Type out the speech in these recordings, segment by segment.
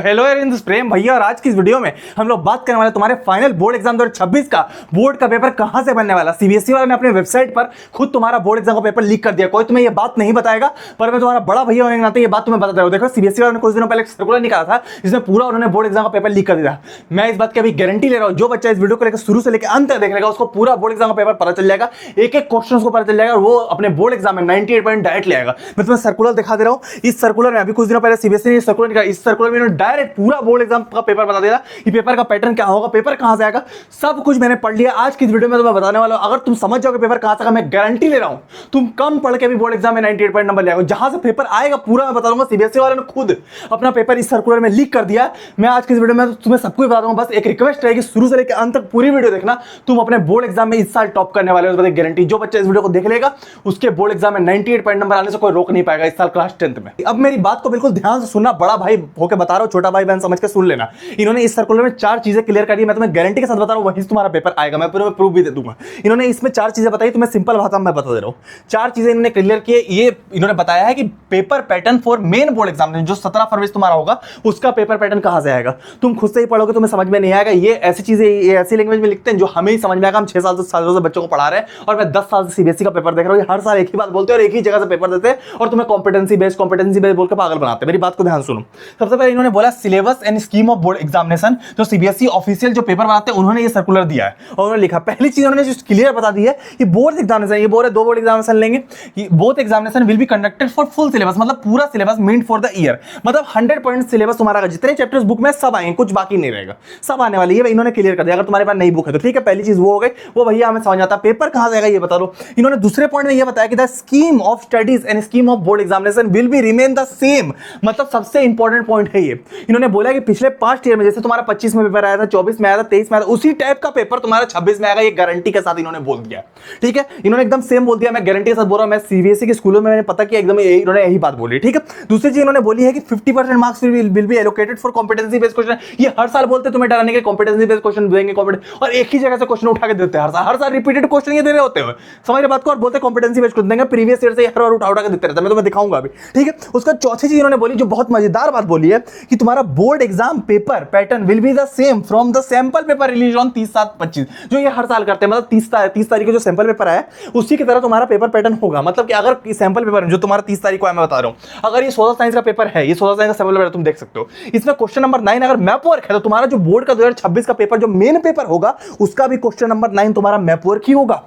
Hello यार प्रेम भैया, और आज की इस वीडियो में हम लोग बात करने वाले तुम्हारे फाइनल बोर्ड एग्जाम 2026 का बोर्ड का पेपर कहां से बनने वाला। सीबीएसई वाले ने अपने वेबसाइट पर खुद तुम्हारा बोर्ड एग्जाम का पेपर लीक कर दिया। कोई तुम्हें ये बात नहीं बताएगा, पर मैं तुम्हारा बड़ा भैया होने के नाते ये बात तुम्हें बता रहा हूं। देखो, सीबीएसई वाले ने कुछ दिनों पहले सर्कुलर निकाला था जिसमें पूरा उन्होंने बोर्ड एग्जाम का पेपर लीक कर दिया। मैं इस बात की अभी गारंटी ले रहा हूं, जो बच्चा इस वीडियो को लेकर शुरू से लेकर अंत तक देख लेगा उसको पूरा बोर्ड एग्जाम का पेपर पता चल जाएगा, एक एक क्वेश्चन को पता चल जाएगा और वो अपने बोर्ड एग्जाम में 98 पॉइंट डायरेक्ट ले आएगा। मैं तुम्हें सर्कुलर दिखा दे रहा हूं। इस सर्कुलर में अभी कुछ दिनों पहले सीबीएसई ने सर्कुलर निकाला, इस सर्कुलर में डायरेक्ट पूरा बोर्ड एग्जाम का पेपर बता देगा कि पेपर का पैटर्न क्या होगा, पेपर कहां से आएगा, सब कुछ मैंने पढ़ लिया। आज की इस वीडियो में तुम्हें बताने वाला हूं। अगर तुम समझ जाओगे पेपर कहां से आएगा, मैं गारंटी ले रहा हूं तुम कम पढ़ के भी बोर्ड एग्जाम में 98 पॉइंट नंबर ले आओगे। जहां से पेपर आएगा पूरा मैं बता दूंगा। सीबीएसई वाले ने खुद अपना पेपर इस सर्कुलर में लीक कर दिया। मैं आज की इस वीडियो में तुम्हें सब कुछ बता दूंगा। बस एक रिक्वेस्ट रहेगी, शुरू से लेकर अंत तक पूरी वीडियो देखना। तुम अपने बोर्ड एग्जाम में इस साल टॉप करने वाले हो, गारंटी। जो बच्चा इस वीडियो को देख लेगा उसके बोर्ड एग्जाम में 98 पॉइंट नंबर आने से कोई रोक नहीं पाएगा इस साल क्लास 10th में। अब मेरी बात को बिल्कुल ध्यान से सुनना, बड़ा भाई होकर बता रहा हूं, छोटा भाई बहन समझ के सुन लेना। इन्होंने इस सर्कुलर में 4 चीजें क्लियर कर दी। मैं तुम्हें गारंटी के साथ बता रहा हूं वहीं से तुम्हारा पेपर आएगा। मैं पूरे प्रूफ भी दे दूंगा। इन्होंने इसमें 4 चीजें बताई, तुम्हें सिंपल भाषा में बता दे रहा हूं। 4 चीजें इन्होंने क्लियर की। ये इन्होंने बताया है कि paper pattern for main board exam जो 17 फरवरी तुम्हारा होगा उसका पेपर पैटर्न कहां से आएगा। तुम खुद से ही पढ़ोगे, तुम्हें समझ में नहीं आएगा। ये ऐसी चीजें ये ऐसी लैंग्वेज में लिखते हैं जो हमें ही समझ में आएगा। हम 6 साल से बच्चों को पढ़ा रहे हैं और मैं 10 साल से सीबीएसई का पेपर देख रहा हूं। हर साल एक ही बात बोलते हैं और एक ही जगह से पेपर देते हैं और तुम्हें कॉम्पिटेंसी बेस्ड बोलकर पागल बनाते हैं। मेरी बात को ध्यान सुनो। सबसे पहले इन्होंने बोला syllabus and scheme of board examination. जो सीबीएसई ऑफिशियल जो पेपर बनाते हैं उन्होंने ये सर्कुलर दिया है और उन्होंने लिखा, पहली चीज उन्होंने जो क्लियर बता दी है कि बोर्ड एग्जामिनेशन, ये बोल रहे 2 बोर्ड एग्जामिनेशन लेंगे। Both examination will be conducted for full syllabus, मतलब पूरा syllabus meant for the year, मतलब 100 पॉइंट सिलेबस तुम्हारा जितने चैप्टर्स बुक में सब आएंगे, कुछ बाकी नहीं रहेगा, सब आने वाली है। इन्होंने क्लियर कर दिया। अगर तुम्हारे पास नई बुक है तो ठीक है, पहली चीज वो हो गई। वो भैया हमें समझ आता, पेपर कहां से आएगा ये बता दो। इन्होंने दूसरे पॉइंट में ये बताया कि the scheme of studies and scheme of board examination will be remain the same, मतलब सबसे इंपॉर्टेंट पॉइंट है ये। इन्होंने बोला कि पिछले 5 ईयर में जैसे तुम्हारा 25 में पेपर आया था, 24 में आया था, 23 में आया था, उसी टाइप का पेपर तुम्हारा 26 में आएगा। ये गारंटी के साथ इन्होंने बोल दिया। ठीक है, इन्होंने एकदम सेम बोल दिया। मैं गारंटी के साथ बोल रहा हूं। मैं सीबीएसई के स्कूलों में मैंने पता किया, एकदम इन्होंने यही बात बोली। ठीक है, दूसरी चीज इन्होंने बोली है कि 50% marks will be allocated for competency based question. ये हर साल बोलते तुम्हें डराने के कॉम्पिटेंसी बेस्ड क्वेश्चन देंगे, और एक ही जगह से क्वेश्चन उठा के देते हैं। हर साल रिपीटेड क्वेश्चन ये दे रहे होते हैं, समझ रहे बात को, और बोलते कॉम्पिटेंसी बेस्ड क्वेश्चन देंगे। प्रीवियस ईयर से हर बार उठा के देते रहते हैं। मैं तुम्हें दिखाऊंगा अभी। ठीक है, उसका चौथी चीज इन्होंने बोली जो बहुत मजेदार बात बोली है कि तुम्हारा board exam paper pattern will be the same from the sample paper release on 30/7/25, जो ये हर साल करते हैं। मतलब 30 तारीख को जो सैंपल पेपर आया उसी की तरह तुम्हारा पेपर पैटर्न होगा। मतलब कि अगर सैंपल पेपर जो तुम्हारा 30 तारीख को है, मैं बता रहा हूं, अगर ये सोशल साइंस का पेपर है, ये सोशल साइंस का सैंपल पेपर तुम देख सकते हो, इसमें क्वेश्चन नंबर 9 अगर मैप वर्क है तो तुम्हारा जो बोर्ड का 2026 का पेपर जो मेन पेपर होगा उसका भी क्वेश्चन नंबर 9 तुम्हारा मैप वर्क ही होगा।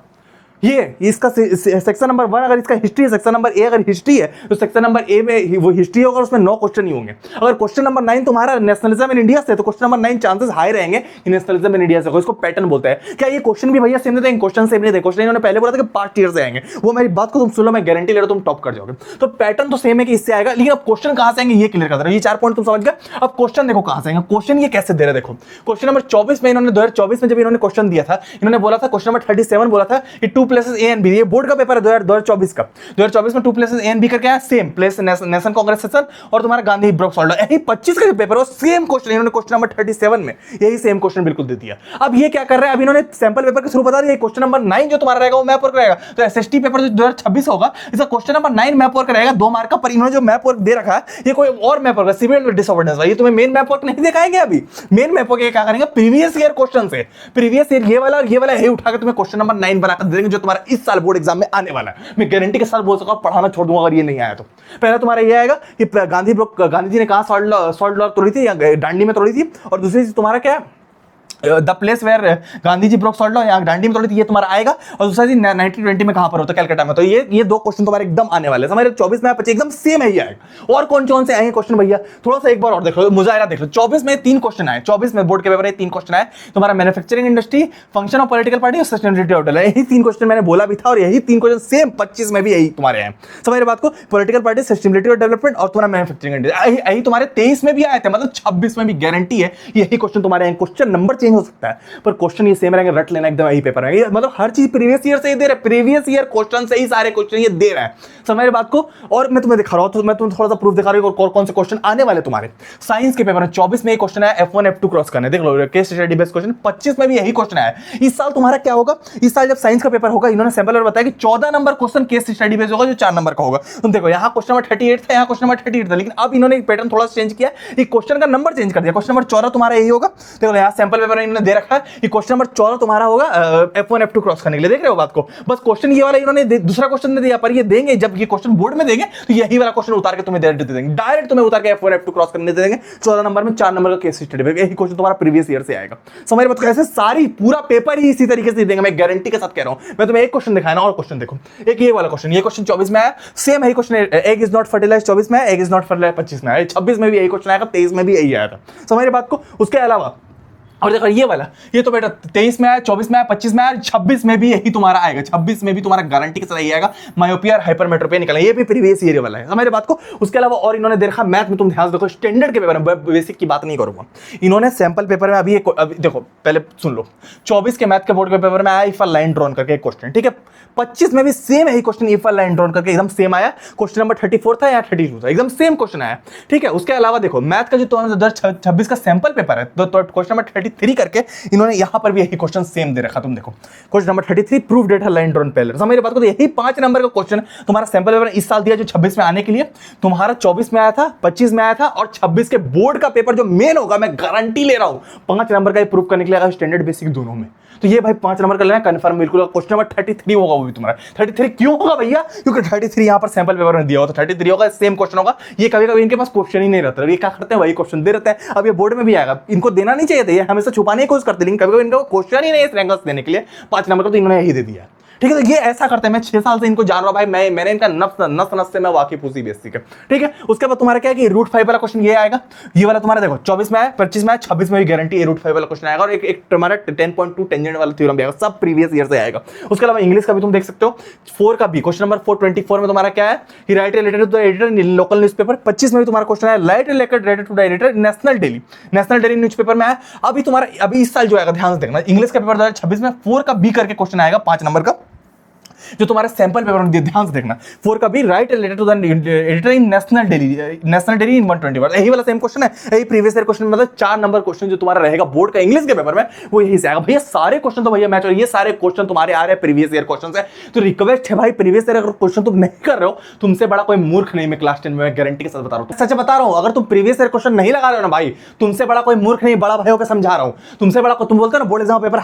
ये इसका सेक्शन नंबर 1 अगर इसका हिस्ट्री है, सेक्शन नंबर ए अगर हिस्ट्री है तो सेक्शन नंबर ए में वो हिस्ट्री होगा, उसमें 9 क्वेश्चन ही होंगे। अगर क्वेश्चन नंबर 9 तुम्हारा नेशनलिज्म इन इंडिया से तो क्वेश्चन नंबर 9 चांसेस हाई रहेंगे नेशनलिज्म इन इंडिया से। इसको पैटर्न बोलते हैं। क्या ये क्वेश्चन भी भैया सेम नहीं देंगे? क्वेश्चन सेम नहीं देंगे। क्वेश्चन इन्होंने पहले बोला था कि 5 ईयर से आएंगे। वो मेरी बात को तुम सुन लो, मैं गारंटी ले रहा हूं तुम टॉप कर जाओगे। तो पैटर्न तो सेम है कि इससे आएगा, लेकिन अब क्वेश्चन कहां से आएंगे ये क्लियर कर दे रहा हूं। ये 4 पॉइंट तुम समझ गए। अब क्वेश्चन देखो कहां से आएंगे। क्वेश्चन ये कैसे दे रहे देखो। क्वेश्चन नंबर 24 में इन्होंने 2024 में जब इन्होंने क्वेश्चन दिया था, इन्होंने बोला था क्वेश्चन नंबर 37 बोला था कि 2 places A and B, board का पेपर है 2024 का। 2024 में 2 प्लेसेस ए एंड बी करके आया, same place nation Congress session और तुम्हारा गांधी ब्रोक सॉल्ट, यही 25 का जो पेपर है सेम क्वेश्चन इन्होंने क्वेश्चन नंबर 37 में यही सेम क्वेश्चन बिल्कुल दे दिया। अब ये क्या कर रहे हैं, अब इन्होंने सैंपल पेपर के थ्रू बता दिया क्वेश्चन नंबर 9 जो तुम्हारा रहेगा वो मैप वर्क रहेगा। तो एसएसटी पेपर जो 2026 होगा इसका क्वेश्चन नंबर 9 मैप वर्क रहेगा 2 मार्क का। पर इन्होंने जो मैप वर्क दे रखा है ये कोई और मैप वर्क है, सिविल डिसऑर्डनेस है। ये तुम्हें मेन मैप वर्क नहीं दिखाएंगे। अभी मेन मैप वर्क ये क्या करेंगे, प्रीवियस ईयर क्वेश्चन से प्रीवियस ईयर ये वाला और ये वाला यही उठा के तुम्हें क्वेश्चन नंबर 9 बनाकर दे देंगे जो तुम्हारा इस साल बोर्ड एग्जाम में आने वाला है। मैं गारंटी के साथ बोल सकता हूं, पढ़ाना छोड़ दूंगा अगर ये नहीं आया तो। पहला तुम्हारा ये आएगा कि गांधी जी ने कहां सॉल्ट लॉ तोड़ी थी या दांडी में तोड़ी थी, और दूसरी चीज तुम्हारा क्या है, the place where Gandhi ji broke salt law या दांडी में तोड़ी थी, ये तुम्हारा आएगा। और दूसरा चीज 1920 में कहां पर होता है, कलकत्ता में। तो ये 2 क्वेश्चन तुम्हारे एकदम आने वाले हैं। 24 में 25 एकदम सेम है ही आएगा। और कौन से आएंगे क्वेश्चन भैया, थोड़ा सा एक बार और देख लो, मुजाहिरा देख लो। 24 में 3 क्वेश्चन आए, 24 में बोर्ड के पेपर में 3 क्वेश्चन आए। तुम्हारा manufacturing industry, function of political party और सस्टेनेबिलिटी ऑफ डेवलपमेंट, यही 3 क्वेश्चन मैंने बोला भी था और यही 3 क्वेश्चन सेम 25 में भी यही तुम्हारे हैं। समझ रहे बात को, पॉलिटिकल पार्टी, सस्टेनेबिलिटी और डेवलपमेंट और तुम्हारा मैन्युफैक्चरिंग इंडस्ट्री, यही तुम्हारे 23 में भी आए थे। मतलब 26 में भी गारंटी है यही क्वेश्चन तुम्हारे हैं। क्वेश्चन नंबर चेंज चेंज हो सकता है, पर क्वेश्चन ये सेम रहेंगे, रट लेना एकदम यही पेपर है। मतलब हर चीज प्रीवियस ईयर से ही दे रहे हैं, प्रीवियस ईयर क्वेश्चन से ही सारे क्वेश्चन ये दे रहे हैं, समझ मेरी बात को। और मैं तुम्हें दिखा रहा हूं, तो मैं तुम्हें थोड़ा सा प्रूफ दिखा रहा हूं कौन से क्वेश्चन आने वाले तुम्हारे साइंस के पेपर में। 24 में क्वेश्चन है F1 F2 क्रॉस करने, देख लो केस स्टडी बेस्ड क्वेश्चन। 25 में भी यही क्वेश्चन है। इस साल तुम्हारा क्या होगा, इस साल जब साइंस का पेपर होगा, इन्होंने सैंपल और बताया कि 14 number question case study based होगा, जो 4 नंबर का होगा। तुम देखो यहाँ क्वेश्चन नंबर 38 था, यहाँ क्वेश्चन नंबर 38 था, लेकिन अब इन्होंने पैटर्न थोड़ा सा चेंज किया, ये क्वेश्चन का नंबर चेंज कर दिया। क्वेश्चन नंबर 14 तुम्हारा यही होगा। देखो यहाँ सैंपल पेपर इन्होंने दे रखा है, ये क्वेश्चन नंबर 14 तुम्हारा होगा F1 F2 क्रॉस करने के लिए, देख रहे हो बात को। बस क्वेश्चन ये वाला इन्होंने दूसरा क्वेश्चन नहीं दिया, पर ये देंगे जब ये क्वेश्चन बोर्ड में देंगे तो यही वाला क्वेश्चन उतार के तुम्हें डायरेक्ट दे देंगे, डायरेक्ट तुम्हें उतार के F1 F2 क्रॉस करने दे देंगे। 14 नंबर में 4 नंबर का केस स्टडी, यही क्वेश्चन तुम्हारा प्रीवियस ईयर से आएगा, समझ रहे हो। ऐसे सारी पूरा पेपर ही इसी तरीके से देंगे, मैं गारंटी के साथ कह रहा हूं। मैं तुम्हें एक क्वेश्चन दिखाया ना, और क्वेश्चन देखो, एक ये वाला क्वेश्चन, ये क्वेश्चन 24 में आया, सेम यही question, egg is not fertilized 24 में, एग इज नॉट फर्टिलाइज्ड 25 में आया, 26 में भी यही क्वेश्चन आएगा, 23 में भी यही आया था, समझ रहे बात को। उसके अलावा और देखो ये वाला, ये तो बेटा 23 में आया, 24 में आया, 25 में आया, 26 में भी यही तुम्हारा आएगा, 26 में भी तुम्हारा गारंटी के साथ यही आएगा, मायोपिया और हाइपरमेट्रोपिया निकला, ये भी प्रीवियस ईयर वाला है, समझ रहे बात को। उसके अलावा और इन्होंने देखा मैथ में, तुम ध्यान देखो स्टैंडर्ड के पेपर में, बेसिक की बात नहीं करूंगा, इन्होंने सैंपल पेपर में अभी देखो पहले सुन लो, 24 के मैथ के बोर्ड के पेपर में आया इफ अ लाइन ड्रॉन करके एक क्वेश्चन, ठीक है। 25 में भी सेम यही question if a line drawn करके एकदम सेम आया, क्वेश्चन नंबर 34 था या 32 था, एकदम सेम क्वेश्चन आया, ठीक है। उसके अलावा देखो मैथ का जो 2026 का सैंपल पेपर है, तो क्वेश्चन नंबर 33 करके इन्होंने यहां पर भी यही क्वेश्चन सेम दे रखा, तुम देखो question number 33 proof that a line drawn parallel, समझ रहे बात को। यही 5 नंबर का क्वेश्चन तुम्हारा सैंपल पेपर इस साल दिया, जो 26 में आने के लिए तुम्हारा 24 में आया था, 25 में आया था, और 26 के बोर्ड का पेपर जो मेन होगा, मैं गारंटी ले रहा हूं 5 नंबर का प्रूफ करने के लिए, स्टैंडर्ड बेसिक दोनों में। तो ये भाई 5 नंबर का लेना कंफर्म बिल्कुल। क्वेश्चन नंबर 33 होगा वो भी तुम्हारा। 33 क्यों होगा भैया, क्योंकि 33 यहां पर सैंपल पेपर में दिया हो, तो 33 होगा, सेम क्वेश्चन होगा। ये कभी कभी इनके पास क्वेश्चन ही नहीं रहता, ये क्या करते हैं वही क्वेश्चन दे रहते हैं। अब ये बोर्ड में भी आएगा, इनको देना नहीं चाहिए था, ये हमेशा छुपाने की कोशिश करते, लेकिन कभी कभी इनको क्वेश्चन ही नहीं है इस रैंक देने के लिए 5 नंबर का, तो इन्होंने यही दे दिया, ठीक है। तो ये ऐसा करते हैं, मैं 6 साल से इनको जान रहा हूं भाई, मैंने इनका नस से मैं वाकिफ हूं सीबीएसई के, ठीक है। उसके बाद तुम्हारा क्या है कि रूट 5 वाला क्वेश्चन ये आएगा, ये वाला तुम्हारा देखो 24 में आया, 25 में आया, 26 में भी गारंटी ये रूट 5 वाला क्वेश्चन आएगा, और एक तुम्हारा 10.2 टेंजेंट वाला थ्योरम भी आएगा, सब प्रीवियस ईयर से आएगा। उसके अलावा इंग्लिश का भी तुम देख सकते हो, 4 का भी क्वेश्चन नंबर 424 में तुम्हारा क्या है, ही write related to the editor in local newspaper. 25 में भी तुम्हारा क्वेश्चन है write related to the editor national daily newspaper में आया। अभी इस साल जो आएगा ध्यान से देखना, इंग्लिश का पेपर 2026 में 4 का बी करके क्वेश्चन आएगा, 5 नंबर का, जो तुम्हारे सैंपल पेपर में दिया, ध्यान से देखना। 4 का भी write related to the editor in national daily in 120 word, यही वाला सेम क्वेश्चन है, यही प्रीवियस ईयर क्वेश्चन, मतलब 4 नंबर क्वेश्चन जो तुम्हारा रहेगा बोर्ड का इंग्लिश के पेपर में, वो यही से आएगा। भैया सारे क्वेश्चन तो भैया मैच, ये सारे क्वेश्चन तुम्हारे आ रहे हैं प्रीवियस ईयर क्वेश्चन से। तो रिक्वेस्ट है भाई, प्रीवियस ईयर अगर क्वेश्चन तुम नहीं कर रहे हो, तुमसे बड़ा कोई मूर्ख नहीं, मैं क्लास 10 में गारंटी के साथ बता रहा हूं, सच बता रहा हूं। अगर तुम प्रीवियस ईयर क्वेश्चन नहीं लगा रहे हो ना भाई, तुमसे बड़ा कोई मूर्ख नहीं, बड़ा भाई होकर समझा रहा हूं। तुमसे बड़ा, तुम बोलते हो ना बोर्ड एग्जाम पेपर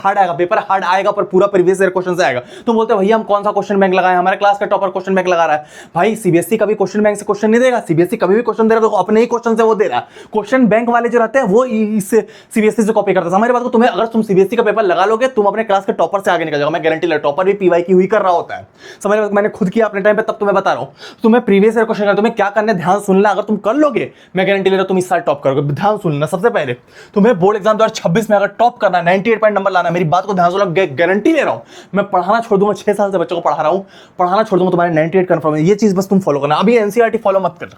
हार्ड आएगा, पर पूरा प्रीवियस ईयर क्वेश्चन से आएगा। तुम बोलते हो भैया हम कौन सा क्वेश्चन बैंक लगाए, हमारे क्लास का टॉपर क्वेश्चन बैंक लगा रहा है। भाई सीबीएसई कभी क्वेश्चन बैंक से क्वेश्चन नहीं देगा, सीबीएसई कभी भी क्वेश्चन दे रहा है तो अपने ही क्वेश्चन से वो दे रहा है। क्वेश्चन बैंक वाले जो रहते हैं वो इससे सीबीएसई से कॉपी करते हैं। हमारी बात को, तुम्हें अगर तुम सीबीएसई का पेपर लगा लोगे, तुम अपने क्लास के टॉपर से आगे निकल जाओगे, मैं गारंटी ले। टॉपर भी पीवाई की हुई कर रहा होता है, समझ रहे हो, मैंने खुद किया अपने टाइम पे, तब तुम्हें बता रहा हूं। तुम्हें प्रीवियस ईयर क्वेश्चन तुम्हें क्या करना है, ध्यान सुनना। अगर तुम कर लोगे, मैं गारंटी ले रहा हूं तुम इस साल टॉप करोगे। ध्यान सुनना, सबसे पहले तुम्हें बोर्ड एग्जाम 2026 में अगर टॉप करना है, 98 पॉइंट नंबर लाना है, मेरी बात को ध्यान सुनो, गारंटी ले रहा हूं। मैं पढ़ाना छोड़ दूंगा, 6 साल से बच्चों को पढ़ा रहा हूं, पढ़ाना छोड़ दूंगा, तुम्हारे 98 कंफर्म है। ये चीज बस तुम फॉलो करना। अभी एनसीईआरटी फॉलो मत कर,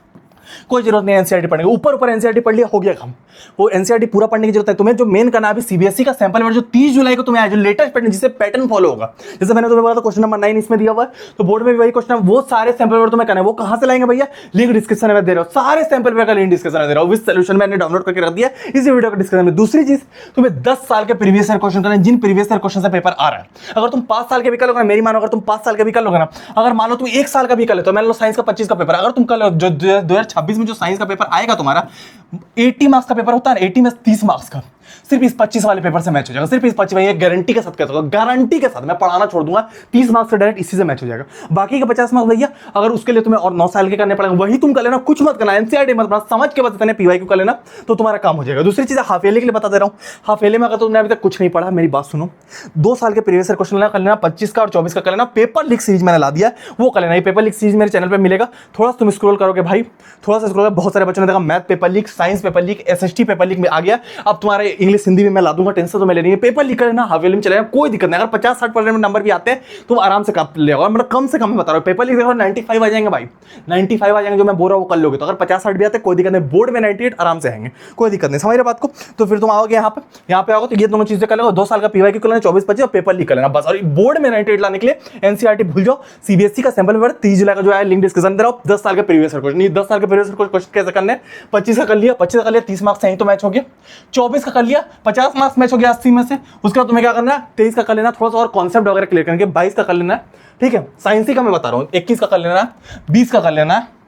कोई जरूरत नहीं एनसीईआरटी पढ़ने की, ऊपर एनसीईआरटी पढ़ लिया हो गया काम। वो एनसीईआरटी पूरा पढ़ने की जरूरत है। तुम्हें जो मेन करना है अभी सीबीएसई का सैंपल पेपर जो 30 जुलाई को तुम्हें आया, जो लेटेस्ट पैटर्न, जिससे पैटर्न फॉलो होगा। जैसे मैंने तुम्हें बोला था क्वेश्चन नंबर 9 इसमें दिया हुआ है, तो बोर्ड में भी वही क्वेश्चन है। वो सारे सैंपल पेपर तुम्हें करना है, वो कहां से लाएंगे भैया, लिंक डिस्क्रिप्शन में दे रहा हूं। सारे सैंपल पेपर का लिंक डिस्क्रिप्शन में दे रहा हूं, विद सॉल्यूशन मैंने डाउनलोड करके रख दिया इसी वीडियो के डिस्क्रिप्शन में। दूसरी चीज, तुम्हें 10 साल के प्रीवियस ईयर क्वेश्चन करना है, जिन प्रीवियस ईयर क्वेश्चन से पेपर आ रहा है। अगर तुम 5 साल के भी कर लोगे, मेरी मानो, अगर तुम 5 साल के भी कर लोगे ना, अगर मान लो तुम 1 साल का भी कर ले, तो मान लो साइंस का 25 का पेपर, अगर तुम कर लो, जो 2026 में जो साइंस का पेपर आएगा तुम्हारा 80 मार्क्स का पेपर होता है, 80 में 30 मार्क्स का, सिर्फ इस 25 वाले पेपर से मैच हो जाएगा, सिर्फ इस 25। ये गारंटी के साथ कहता हूं, गारंटी के साथ मैं पढ़ाना छोड़ दूंगा, 30 मार्क्स से डायरेक्ट इसी से मैच हो जाएगा। बाकी के 50 मार्क्स भैया अगर उसके लिए तुम्हें और 9 साल के करने पड़ेगा, वही तुम कर लेना, कुछ मत करना, एनसीईआरटी मत बनाना, समझ के बस इतने पीवाईक्यू कर लेना, तो तुम्हारा काम हो जाएगा। दूसरी चीज हाफ ईयरली के लिए बता दे रहा हूं, हाफ ईयरली में अगर तुमने अभी तक कुछ नहीं पढ़ा, मेरी बात सुनो, 2 साल के प्रीवियस ईयर क्वेश्चन कर लेना, 25 का और 24 का कर लेना। पेपर लीक सीरीज मैंने ला दिया, वो कर लेना। ये पेपर लीक सीरीज मेरे चैनल पर मिलेगा, थोड़ा सा तुम स्क्रॉल करोगे भाई, थोड़ा सा स्क्रॉल, बहुत सारे बच्चों ने देखा math paper leak, science paper leak, SST paper leak में आ गया, अब तुम्हारे इंग्लिश हिंदी में मैं ला दूंगा, टेंशन तो मैं लेनी है। पेपर लीक करना हाफ ईयरली में चलेगा, कोई दिक्कत नहीं। अगर 50-60% में नंबर भी आते हैं तुम आराम से कर लेगा, मतलब कम से कम मैं बता रहा हूँ। पेपर लीक देखो 95 आ जाएंगे भाई, 95 आ जाएंगे, जो मैं बोल रहा हूँ वो कर लोगे। तो अगर 50-60 भी आते कोई दिक्कत नहीं, बोर्ड में 98 आराम से आएंगे, कोई दिक्कत नहीं, समझ रहे बात को। तो फिर तुम आओगे यहाँ पे आओगे तो ये दोनों चीजें कर लेगा, 2 साल का पीवाई कर लेना, 24-25 और पेपर लीक कर लेना बस। और बोर्ड में 98 लाने के लिए एनसीईआरटी भूल जाओ, सीबीएसई का सैंपल पेपर 30 जुलाई का जो है लिंक डिस्कशन दे रहा हूं, 10 साल के प्रीवियस क्वेश्चन, नहीं 10 साल के प्रीवियस क्वेश्चन कैसे करने। 25 का कर लिया, 25 का कर लिया, 30 मार्क्स सही तो मैच हो गया। 24 का कर लिया, 50 मार्क्स मैच हो गया 80 में से। उसके बाद तुम्हें क्या करना है, 23 का कर लेना, थोड़ा सा और कॉन्सेप्ट वगैरह क्लियर करके। 22 का कर लेना है, ठीक है, साइंस ही का मैं बता रहा हूँ। 21 का कर लेना है, 20 का कर लेना है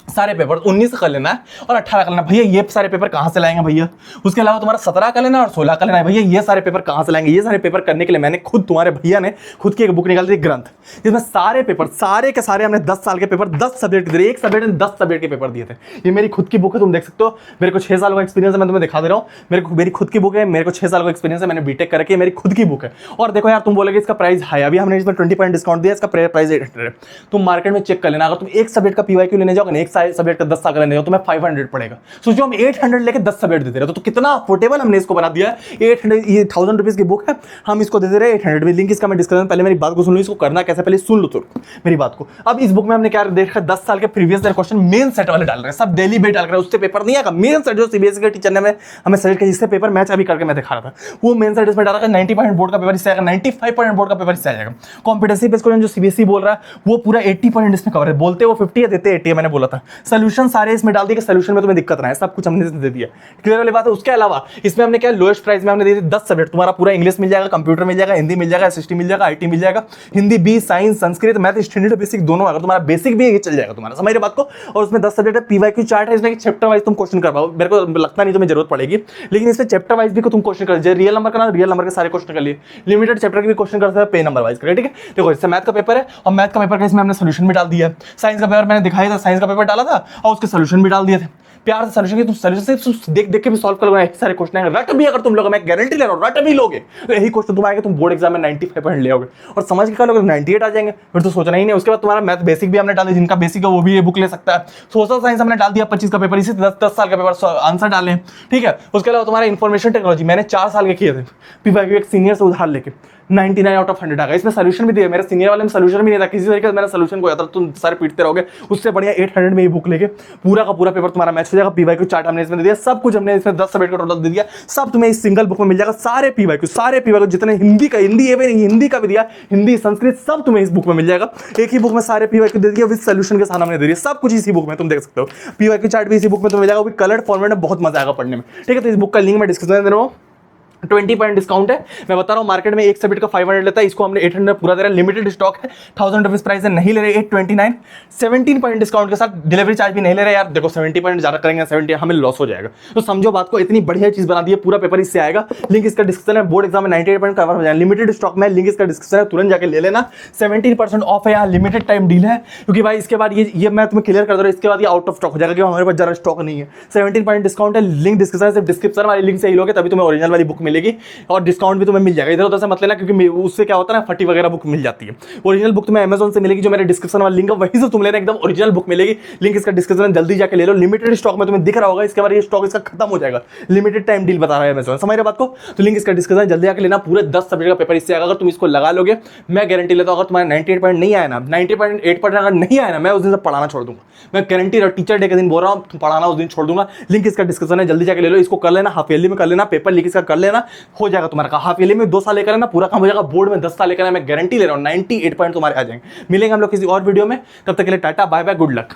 सारे पेपर, 19 का कर लेना है और 18 का लेना। भैया ये सारे पेपर कहां से लाएंगे भैया? उसके अलावा तुम्हारा 17 का लेना और 16 का लेना है। भैया ये सारे पेपर कहां से लाएंगे? ये सारे पेपर करने के लिए मैंने खुद, तुम्हारे भैया ने खुद की एक बुक निकाली थी, ग्रंथ, जिसमें सारे पेपर सारे के सारे हमने 10 साल के पेपर 10 सब्जेक्ट दिए, एक सब्जेक्ट में 10 सब्जेक्ट के पेपर दिए थे। ये मेरी खुद की बुक है, तुम देख सकते हो। मेरे को 6 साल का एक्सपीरियंस है, मैं तुम्हें दिखा दे रहा हूँ। मेरी खुद की बुक है, मेरे को 6 साल का एक्सपीरियंस है, मैंने बीटेक करके, मेरी खुद की बुक है। और देखो यार, तुम बोलोगे इसका प्राइस हाई, अभी हमने इसमें 20% डिस्काउंट दिया, इसका प्राइस 800 है। तुम मार्केट में चेक कर लेना, अगर तुम एक सब्जेक्ट का पीवाईक्यू लेने जाओगे, एक सब्जेक्ट का 10 साल लेने जाओ, तुम्हें 500 पड़ेगा। सोचो हम 800 लेके 10 सब्जेक्ट दे रहे हो, तो कितना अफोर्डेबल हमने इसको बना दिया है। 800, ये 1000 रुपीज की बुक है, हम इसको दे रहे हैं 800 में। लिंक इसका मैं डिस्क्रिप्शन, पहले मेरी बात को सुन लो, इसको करना कैसे पहले सुन लो तो मेरी बात को। अब इस बुक में हमने क्या देखा, 10 साल के previous year question main set वाले डाल रहे हैं, सब डेली बेस डाल रहे हैं, उससे पेपर नहीं आएगा। मेन सेट जो सीबीएसई के टीचर ने हमें सजेस्ट किया, जिससे पेपर मैच अभी करके मैं दिखा रहा था, वो मेन सेट इसमें डाला है। 90% बोर्ड का पेपर इससे आएगा, 95% बोर्ड का पेपर इससे आएगा। कॉम्पिटेंसी बेस्ड क्वेश्चन जो सीबीएसई बोल रहा है वो पूरा 80% इसमें कवर है। बोलते वो 50 है, देते 80 है, मैंने बोला था। सोल्यूशन सारे इसमें डाल दिए कि सोल्यूशन में तुम्हें दिक्कत ना है, सब कुछ हमने दे दिया, क्लियर वाली बात है। उसके अलावा इसमें हमने क्या लोएस्ट प्राइस में हमने दे दी 10 सब्जेक्ट, तुम्हारा पूरा इंग्लिश मिल जाएगा, कंप्यूटर मिल जाएगा, हिंदी मिल जाएगा, एसएसटी मिल जाएगा, आईटी मिल जाएगा, हिंदी भी, science, Sanskrit, math, standard basic दोनों। अगर तुम्हारा बेसिक भी ये चल जाएगा तुम्हारा, समझ रहे बात को। और उसमें 10 सब्जेक्ट है, पीवाईक्यू चार्ट है, इसमें चैप्टर वाइज तुम क्वेश्चन कर पाओ। मेरे को लगता नहीं तुम्हें जरूरत पड़ेगी, लेकिन इसमें चैप्टर वाइज भी तुम क्वेश्चन कर, रियल नंबर का रियल नंबर के सारे क्वेश्चन कर लिए, लिमिटेड चैप्टर के भी क्वेश्चन कर सकते हैं, पे नंबर वाइज कर, ठीक है। देखो इससे मैथ का पेपर है, और मैथ का पेपर का इसमें हमने सोल्यूशन भी डाल दिया है। साइंस का पेपर मैंने दिखाया था, साइंस का पेपर डाला था और उसके सोल्यूशन भी डाल दिए थे। प्यार से सोल्यूशन की तुम सोल्यूशन से देख देख के भी सॉल्व कर लोगे, सारे क्वेश्चन आएंगे। रट भी अगर तुम लोग, मैं गारंटी ले रहा हूँ, रट भी लोगे तो यही क्वेश्चन तुम आएंगे, तुम बोर्ड एग्जाम में 95% ले आओगे। और समझ के क्या लोगे 98 आ जाएंगे, फिर तो सोचना ही नहीं। उसके बाद तुम्हारा मैथ बेसिक भी हमने डाले, जिनका बेसिक है वो भी ये बुक ले सकता है। सोशल साइंस हमने डाल दिया 25 का पेपर, इसी 10 साल का पेपर आंसर डालें, ठीक है। उसके अलावा तुम्हारा इन्फॉर्मेशन टेक्नोलॉजी मैंने 4 साल के किए थे, पीवाईक्यू एक सीनियर से उधार लेके 99 आउट ऑफ 100 आ गया। इसमें सोल्यूशन भी दिया, मेरे सीनियर वाले में सोल्यूशन भी नहीं था किसी तरीके से, मैंने सोल्यूशन को याद, तुम सारे पीटते रहोगे। उससे बढ़िया 800 में ही बुक लेके पूरा का पूरा पेपर तुम्हारा मैच हो जाएगा। पीवाईक्यू चार्ट हमने इसमें दे दिया, सब कुछ हमने इसमें 10 सब्जेक्ट का टोटल दे दिया, सब तुम्हें इस सिंगल बुक में मिल जाएगा। सारे पीवाईक्यू जितने हिंदी का भी दिया, हिंदी संस्कृत सब तुम्हें इस बुक में मिल जाएगा। एक ही बुक में सारे पीवाईक्यू दे दिया, विद सोल्यूशन के साथ हमने दे दिया, सब कुछ इसी बुक में तुम देख सकते हो। पीवाईक्यू चार्ट भी इसी बुक में तुम्हें मिल जाएगा, कलर्ड फॉर्मेट में, बहुत मजा आएगा पढ़ने में, ठीक है। तो इस बुक का लिंक मैं डिस्क्रिप्शन में दे रहा हूँ। 20% डिस्काउंट है, मैं बता रहा हूँ। मार्केट में एक सब्जेक्ट का 500 लेता है, इसको हमने 800 पूरा दे रहा है। लिमिटेड स्टॉक है, 1000 रुपीज प्राइस है, नहीं ले रहे 829। 17% डिस्काउंट के साथ डिलीवरी चार्ज भी नहीं ले रहे यार। देखो 70% ज्यादा करेंगे, 70 हमें लॉस हो जाएगा। तो समझो बात को, इतनी बढ़िया चीज बना दी है, पूरा पेपर इससे आएगा। लिंक इसका डिस्क्रिप्शन है, बोर्ड एग्जाम में 98% कवर हो जाएगा। लिमिटेड स्टॉक में लिंक इसका डिस्क्रिप्शन है, तुरंत जाके ले लेना। 17% ऑफ है, यहाँ लिमिटेड टाइम डील है, क्योंकि भाई इसके बाद ये मैं तुम्हें क्लियर कर दे रहा हूँ, इसके बाद ये आउट ऑफ स्टॉक हो जाएगा, क्योंकि हमारे पास ज्यादा स्टॉक नहीं है। 17% डिस्काउंट है, लिंक डिस्क्रिप्शन है, डिस्क्रिप्शन वाली लिंक से ही लोगे तभी तुम्हें ओरिजिनल वाली बुक मिलेगी, और डिस्काउंट भी तुम्हें मिल जाएगा। इधर उधर से मत लेना, क्योंकि उससे क्या होता है ना, फटी वगैरह बुक मिल जाती है। ओरिजिनल बुक तुम्हें अमेज़न से मिलेगी, जो मेरे डिस्क्रिप्शन वाला लिंक है वहीं से तुम लेना, एकदम ओरिजिनल बुक मिलेगी। लिंक इसका डिस्क्रिप्शन में, जल्दी जाके ले लो। लिमिटेड स्टॉक में तुम्हें दिख रहा होगा, इसके बाद ये स्टॉक इसका खत्म हो जाएगा। लिमिटेड टाइम डील बता रहा है अमेज़न, समझ रहे बात को। तो लिंक इसका डिस्क्रिप्शन जल्दी जाके लेना, पूरे 10 सब्जेक्ट का पेपर इससे आएगा। अगर तुम इसको लगा लोगे, मैं गारंटी लेता हूं, अगर तुम्हारा 98% नहीं आया ना, 90.8% अगर नहीं आया ना, मैं उस दिन से पढ़ाना छोड़ दूंगा। मैं गारंटी टीचर डे के दिन बोल रहा हूँ, पढ़ाना उस दिन छोड़ दूंगा। लिंक इसका डिस्क्रिप्शन है, जल्दी जाके ले लो। इसको कर लेना, हाफ ईयरली में कर लेना, पेपर लीक इसका कर लेना, हो जाएगा तुम्हारा। हाफ ईयरली में 2 साल लेकर ना, पूरा काम हो जाएगा। बोर्ड में 10 साल लेकर मैं गारंटी ले रहा हूँ, 98 पॉइंट तुम्हारे आ जाएंगे। मिलेंगे हम लोग किसी और वीडियो में, तब तक के लिए tata bye bye, good luck.